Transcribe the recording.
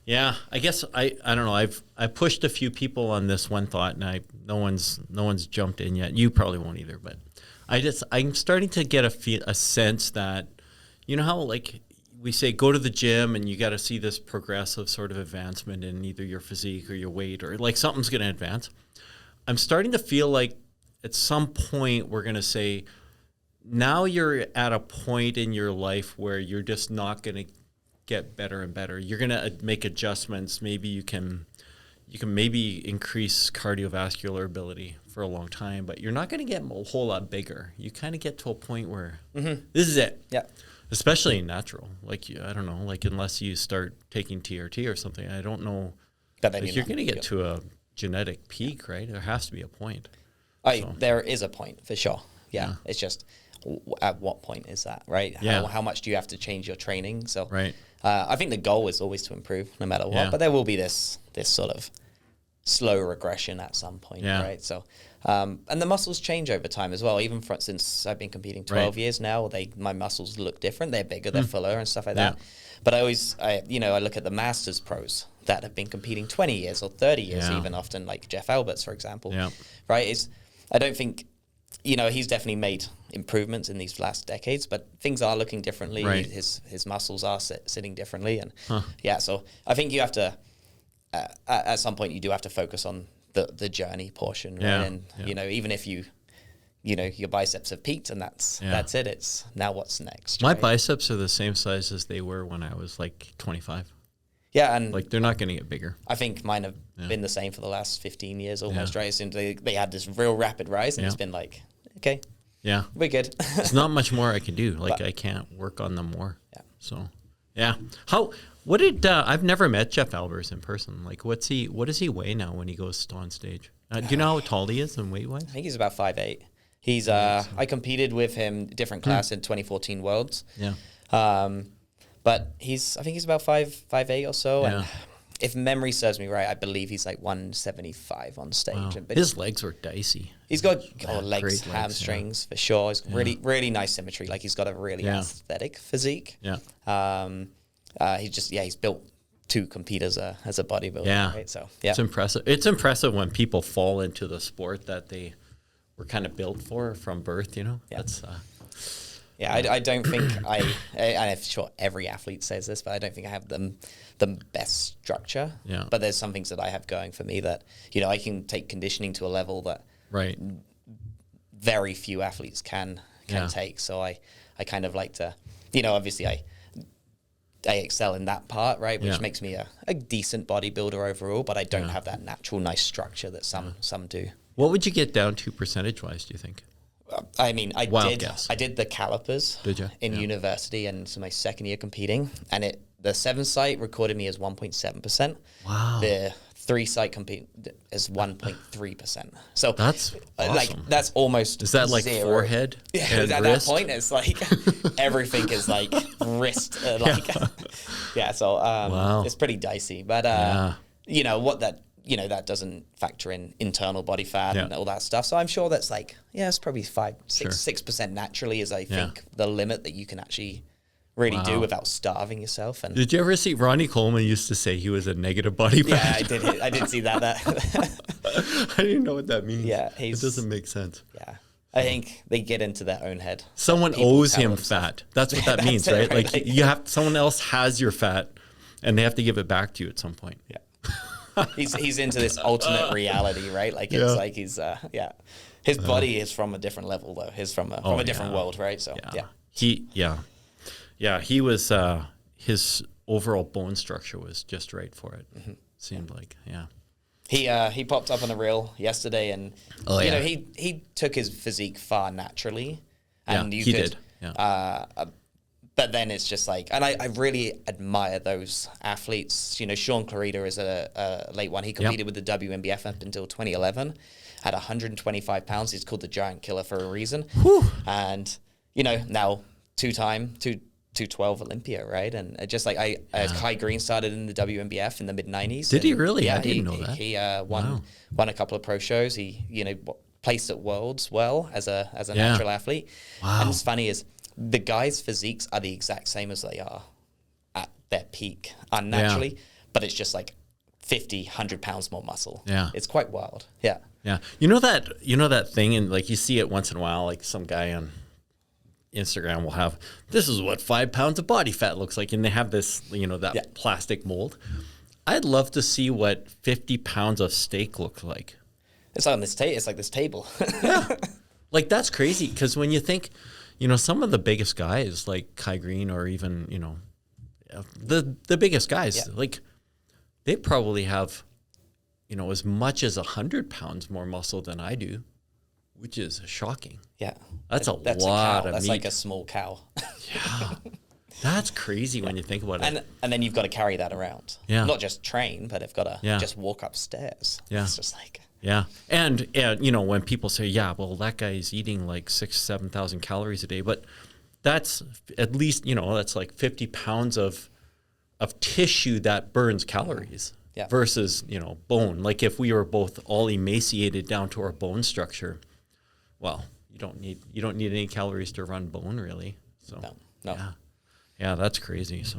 Yeah, I guess I don't know. I pushed a few people on this one thought, and no one's jumped in yet. You probably won't either, but I'm starting to get a sense that, you know how like we say go to the gym and you got to see this progressive sort of advancement in either your physique or your weight, or like something's going to advance. I'm starting to feel like at some point we're going to say, now you're at a point in your life where you're just not going to get better and better. You're going to make adjustments. Maybe you can maybe increase cardiovascular ability for a long time, but you're not going to get a whole lot bigger. You kind of get to a point where this is it. Yeah. Especially in natural. Like, I don't know, like unless you start taking TRT or something, I don't know. But then like you're going to get to a genetic peak, right? There has to be a point. There is a point for sure. Yeah. It's just at what point is that, right? How much do you have to change your training? So right. I think the goal is always to improve no matter what, but there will be this sort of slow regression at some point, right? So, and the muscles change over time as well. Even since I've been competing 12 years now, my muscles look different. They're bigger, they're fuller and stuff like that. But I look at the Masters pros that have been competing 20 years or 30 years, even often, like Jeff Alberts, for example, right? I don't think, he's definitely made improvements in these last decades, but things are looking differently. Right. His muscles are sitting differently. And so I think you have to, at some point you do have to focus on the journey portion. Right? And, even if your biceps have peaked and that's it. It's now what's next. My biceps are the same size as they were when I was like 25. Yeah, and like they're not going to get bigger. I think mine have been the same for the last 15 years almost, right? Since they had this real rapid rise, and it's been like, okay, we're good. There's not much more I can do. Like I can't work on them more. Yeah. So, I've never met Jeff Alberts in person. Like, what does he weigh now when he goes on stage? Do you know how tall he is and weight-wise? I think he's about 5'8". He's I competed with him different class in 2014 Worlds. Yeah. But I think he's about 5'8" or so. Yeah. And if memory serves me right, I believe he's like 175 on stage. Wow. But his legs were dicey. He's got legs, hamstrings for sure. He's really, really nice symmetry. Like he's got a really aesthetic physique. Yeah. He's built to compete as a bodybuilder. Yeah. Right? So it's impressive. It's impressive when people fall into the sport that they were kind of built for from birth. Yeah. That's. I don't think I'm sure every athlete says this, but I don't think I have the best structure. Yeah. But there's some things that I have going for me that, I can take conditioning to a level that very few athletes can take. So I kind of like to, obviously I excel in that part, right? Which makes me a decent bodybuilder overall, but I don't have that natural nice structure that some do. What would you get down to percentage-wise, do you think? I mean, I did the calipers in university, and so my second year competing, and the 7-site recorded me as 1.7%. Wow. The 3-site compete as 1.3%. So that's awesome. That's almost is that like zero. Forehead? Yeah, and at wrist? That point, it's like everything is like wrist, So it's pretty dicey, but what that doesn't factor in internal body fat and all that stuff. So I'm sure that's like, it's probably 6% naturally is I think the limit that you can actually really do without starving yourself. And did you ever see Ronnie Coleman used to say he was a negative body fat? Yeah, I did see that. I didn't know what that means. Yeah. It doesn't make sense. Yeah. I think they get into their own head. Someone owes him fat. That's what that means, right? Like someone else has your fat and they have to give it back to you at some point. Yeah. He's into this alternate reality, right? Like it's like he's his body is from a different level though. He's from a different world, right? So he was his overall bone structure was just right for it. Mm-hmm. Seemed like he popped up on a reel yesterday, and he took his physique far naturally, and he did. Yeah. But then it's just like, and I really admire those athletes. Sean Clarita is a late one. He competed with the WNBF up until 2011, at 125 pounds. He's called the Giant Killer for a reason. Whew. And, now 212 Olympia, right? And just like Kai Green started in the WNBF in the mid-90s. Did he really? I didn't know that. He won a couple of pro shows. He, placed at Worlds well as a natural athlete. Wow. And what's funny is, the guys' physiques are the exact same as they are at their peak unnaturally, but it's just like 50, 100 pounds more muscle. Yeah. It's quite wild. Yeah. Yeah. You know that thing, and like you see it once in a while, like some guy on Instagram will have, this is what 5 pounds of body fat looks like. And they have this, that plastic mold. I'd love to see what 50 pounds of steak looks like. It's on this it's like this table. Yeah. Like that's crazy. Cause when you think, some of the biggest guys like Kai Green or even, the biggest guys, like they probably have, as much as 100 pounds more muscle than I do, which is shocking. Yeah. That's a lot of meat. That's like a small cow. Yeah. That's crazy when you think about it. And then you've got to carry that around. Yeah. Not just train, but they've got to just walk upstairs. Yeah. It's just like... Yeah. And when people say, yeah, well, that guy is eating like 7,000 calories a day, but that's at least, that's like 50 pounds of tissue that burns calories. Yeah. Versus, bone. Like if we were both all emaciated down to our bone structure, well, you don't need any calories to run bone really. So no. Yeah, that's crazy. So